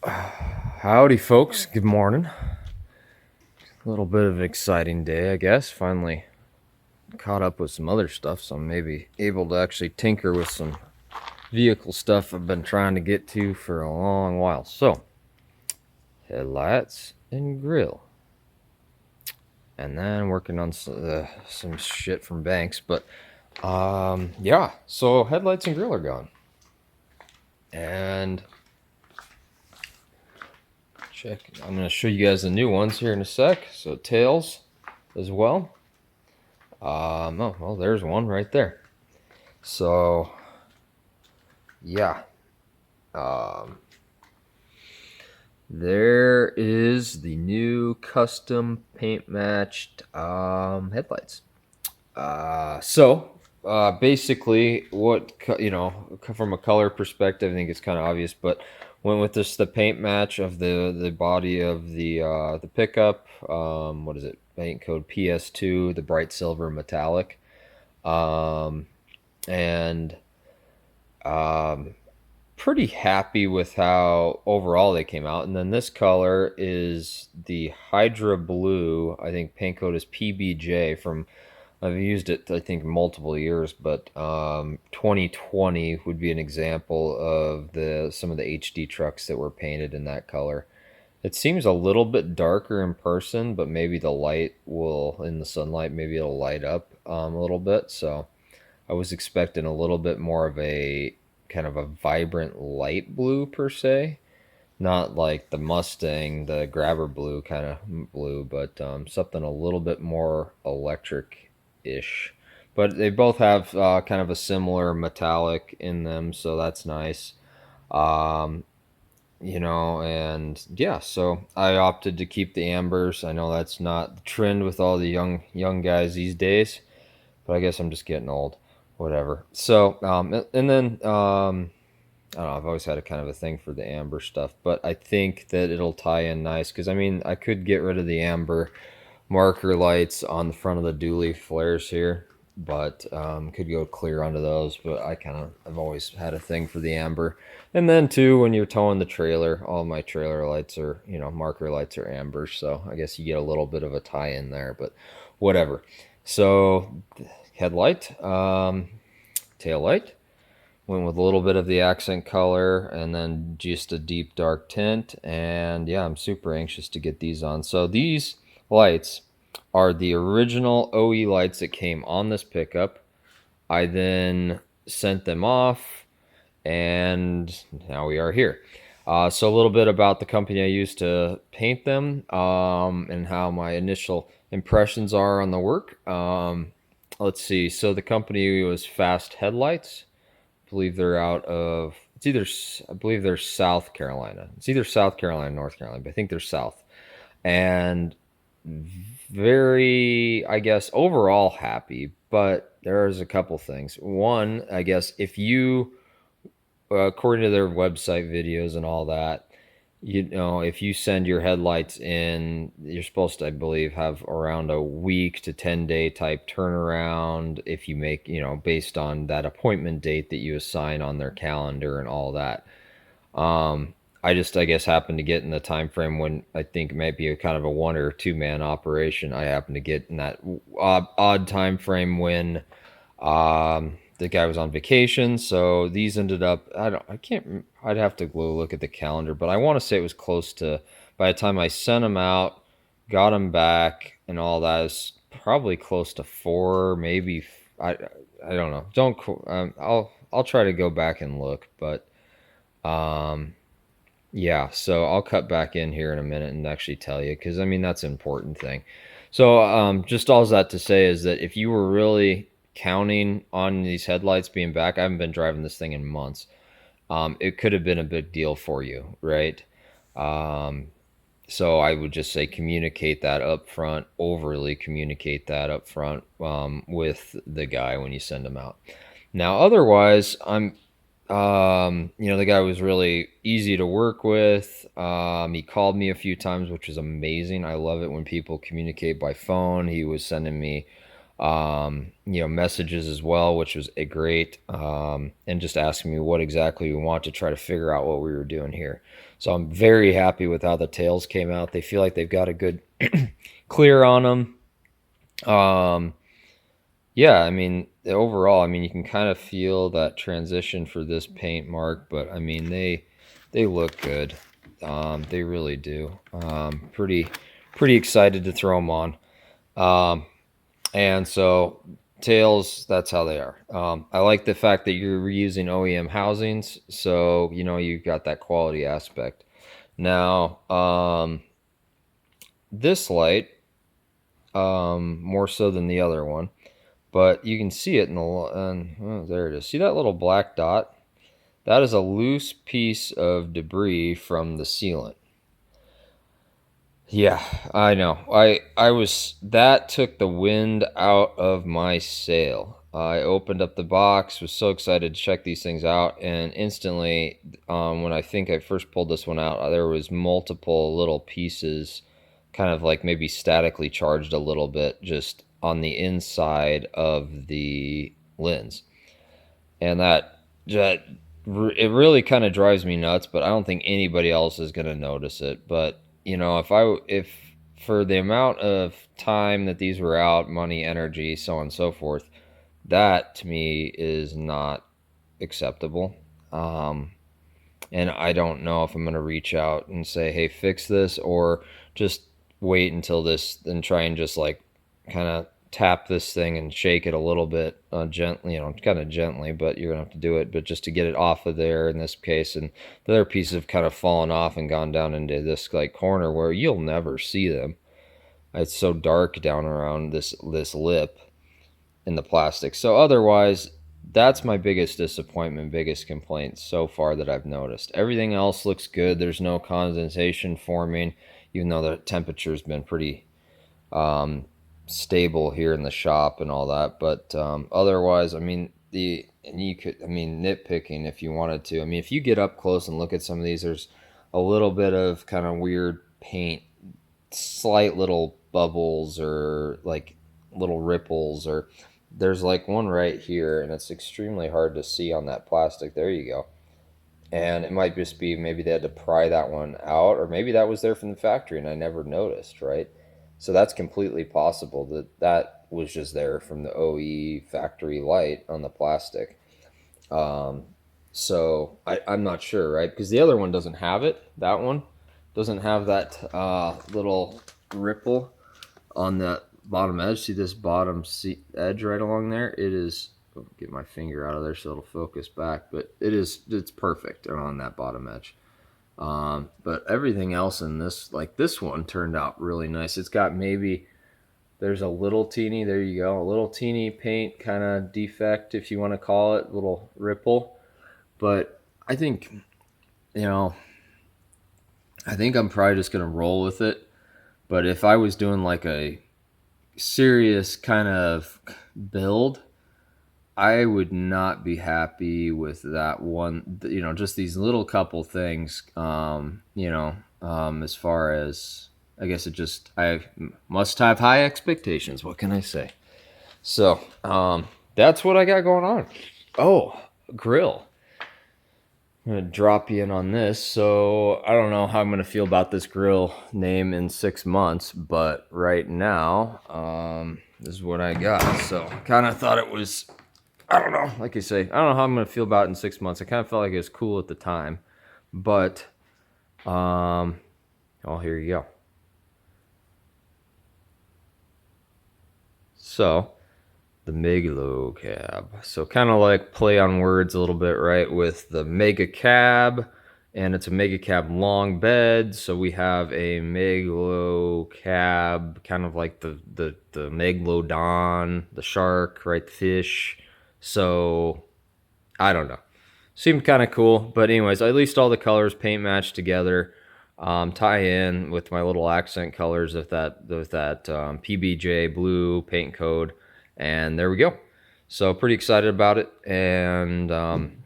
Howdy, folks. Good morning. A little bit of an exciting day, I guess. Finally caught up with some other stuff, so I'm maybe able to actually tinker with some vehicle stuff I've been trying to get to for a long while. So, headlights and grill. And then working on some shit from Banks. But, yeah. So, headlights and grill are gone. And I'm going to show you guys the new ones here in a sec. So, tails as well. Oh, well, there's one right there. So, yeah. Um, there is the new custom paint matched headlights. Basically, from a color perspective, I think it's kind of obvious, but went with the paint match of the body of the pickup. What is it? Paint code PS2, the bright silver metallic. Um, and pretty happy with how overall they came out. And then this color is the Hydra Blue. I think paint code is PBJ from. I've used it, I think, multiple years, but 2020 would be an example of some of the HD trucks that were painted in that color. It seems a little bit darker in person, but maybe the light will, in the sunlight, maybe it'll light up a little bit. So I was expecting a little bit more of a kind of a vibrant light blue per se, not like the Mustang, the grabber blue kind of blue, but something a little bit more electric ish. But they both have kind of a similar metallic in them, so that's nice. Um, and yeah, so I opted to keep the ambers. I know that's not the trend with all the young guys these days, but I guess I'm just getting old. Whatever. So, and then I don't know. I've always had a kind of a thing for the amber stuff, but I think that it'll tie in nice because I mean I could get rid of the amber marker lights on the front of the dually flares here, but could go clear onto those. But I've always had a thing for the amber. And then too, when you're towing the trailer, all my trailer lights are marker lights are amber, so I guess you get a little bit of a tie in there, but whatever. So headlight, tail light. Went with a little bit of the accent color and then just a deep dark tint. And yeah, I'm super anxious to get these on. So these lights are the original OE lights that came on this pickup. I then sent them off, and now we are here. So a little bit about the company I used to paint them, and how my initial impressions are on the work. Let's see. So the company was Fast Headlights. I believe they're out of it's either I believe they're South Carolina. It's either South Carolina, North Carolina, but I think they're South. And very, I guess, overall happy. But there's a couple things. One, I guess, if you, according to their website videos and all that, if you send your headlights in, you're supposed to, I believe, have around a week to 10-day type turnaround if you make, based on that appointment date that you assign on their calendar and all that. Um, I just, I guess, happened to get in the time frame when I think it might be a kind of a one or two man operation. I happened to get in that odd time frame when the guy was on vacation, so these ended up. I can't. I'd have to go look at the calendar, but I want to say it was close to. By the time I sent them out, got them back, and all that is probably close to four, maybe. I don't know. Don't. I'll try to go back and look, but um, yeah. So I'll cut back in here in a minute and actually tell you because I mean that's an important thing. So just all that to say is that if you were really counting on these headlights being back, I haven't been driving this thing in months. It could have been a big deal for you, right? Um, so I would just say communicate that up front, overly communicate that up front with the guy when you send him out. Now, otherwise, the guy was really easy to work with. He called me a few times, which was amazing. I love it when people communicate by phone. He was sending me messages as well, which was great, and just asking me what exactly we want to try to figure out what we were doing here. So I'm very happy with how the tails came out. They feel like they've got a good clear on them. Yeah, I mean, overall, I mean, you can kind of feel that transition for this paint, Mark, but I mean, they look good. They really do. Pretty excited to throw them on. Um, and so tails, that's how they are. I like the fact that you're reusing OEM housings, so you've got that quality aspect. Now, this light, more so than the other one, but you can see it in the oh, there it is. See that little black dot? That is a loose piece of debris from the sealant. Yeah, I know. I was that took the wind out of my sail. I opened up the box, was so excited to check these things out, and instantly, when I think I first pulled this one out, there was multiple little pieces, kind of like maybe statically charged a little bit, just on the inside of the lens, and that it really kind of drives me nuts. But I don't think anybody else is gonna notice it. But if for the amount of time that these were out, money, energy, so on and so forth, that to me is not acceptable. Um, and I don't know if I'm going to reach out and say, hey, fix this, or just wait until this and try and just like kind of tap this thing and shake it a little bit gently, kind of gently, but you're going to have to do it, but just to get it off of there in this case. And the other pieces have kind of fallen off and gone down into this like corner where you'll never see them. It's so dark down around this lip in the plastic. So otherwise, that's my biggest disappointment, biggest complaint so far that I've noticed. Everything else looks good. There's no condensation forming, even though the temperature's been pretty stable here in the shop and all that. But otherwise, I mean, nitpicking if you wanted to. I mean, if you get up close and look at some of these, there's a little bit of kind of weird paint, slight little bubbles or like little ripples, or there's like one right here, and it's extremely hard to see on that plastic. There you go. And it might just be maybe they had to pry that one out, or maybe that was there from the factory and I never noticed, right? So that's completely possible that that was just there from the OE factory light on the plastic. Um, I'm not sure, right? Because the other one doesn't have it. That one doesn't have that little ripple on that bottom edge. See this bottom edge right along there? It is, get my finger out of there so it'll focus back, but it's perfect on that bottom edge. But everything else in this, like this one, turned out really nice. It's got maybe, there's a little teeny, there you go, a little teeny paint kind of defect, if you want to call it, little ripple. But I think, you know, I think I'm probably just going to roll with it. But if I was doing like a serious kind of build, I would not be happy with that one. Just these little couple things. As far as, I guess I must have high expectations. What can I say? So that's what I got going on. Oh, grill. I'm going to drop you in on this. So I don't know how I'm going to feel about this grill name in 6 months, but right now, this is what I got. So kind of thought it was, I don't know, like I say, I don't know how I'm going to feel about it in 6 months. I kind of felt like it was cool at the time, but, oh, here you go. So the Megacab. So kind of like play on words a little bit, right? With the Megacab, and it's a Megacab Longbed. So we have a Megacab, kind of like the Megalodon, the shark, right? The fish. So I don't know. Seemed kind of cool, but anyways, at least all the colors paint match together. Tie in with my little accent colors with that PBJ blue paint code, and there we go. So pretty excited about it, and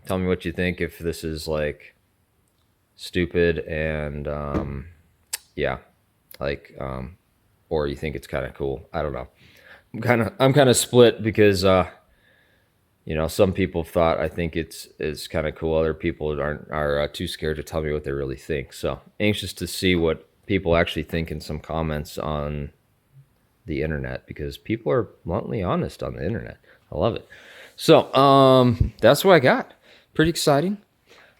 tell me what you think, if this is like stupid and yeah, like or you think it's kind of cool. I don't know, I'm kind of split because some people thought I think it's kind of cool. Other people are too scared to tell me what they really think. So anxious to see what people actually think in some comments on the internet, because people are bluntly honest on the internet. I love it. So that's what I got. Pretty exciting.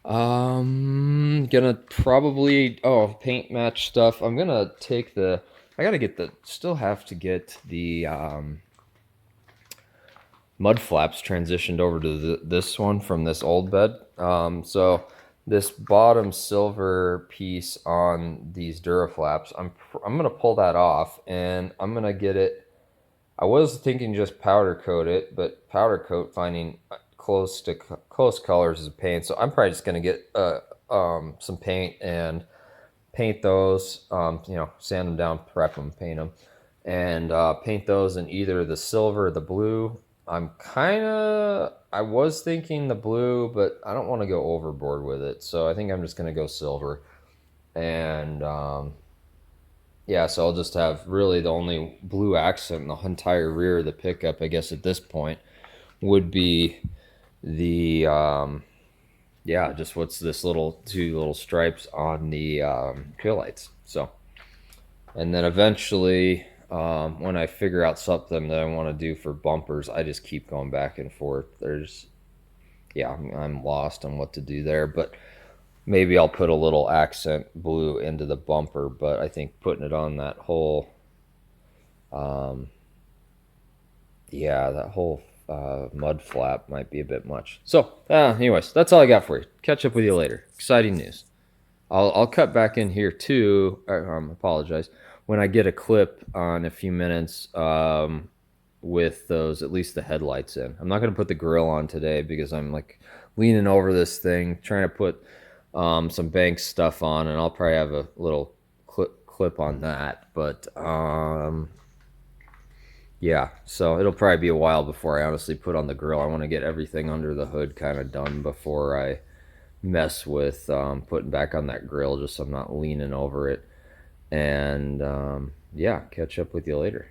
Gonna probably paint match stuff. I'm gonna take the. I gotta get the. Still have to get the mud flaps transitioned over to this one from this old bed. So this bottom silver piece on these Duraflaps, I'm gonna pull that off, and I'm gonna get it. I was thinking just powder coat it, but powder coat finding close colors is a pain. So I'm probably just gonna get some paint and paint those. Sand them down, prep them, paint them, and paint those in either the silver or the blue. I was thinking the blue, but I don't want to go overboard with it. So I think I'm just going to go silver. And yeah, so I'll just have really the only blue accent in the entire rear of the pickup, I guess, at this point, would be the, just what's this two little stripes on the taillights. So, and then eventually, when I figure out something that I want to do for bumpers, I just keep going back and forth. I'm lost on what to do there, but maybe I'll put a little accent blue into the bumper. But I think putting it on that whole, mud flap might be a bit much. So, anyways, that's all I got for you. Catch up with you later. Exciting news. I'll cut back in here too. Apologize when I get a clip on a few minutes with those, at least the headlights in. I'm not going to put the grill on today because I'm like leaning over this thing trying to put some bank stuff on, and I'll probably have a little clip on that. But so it'll probably be a while before I honestly put on the grill. I want to get everything under the hood kind of done before I mess with putting back on that grill, just so I'm not leaning over it. And catch up with you later.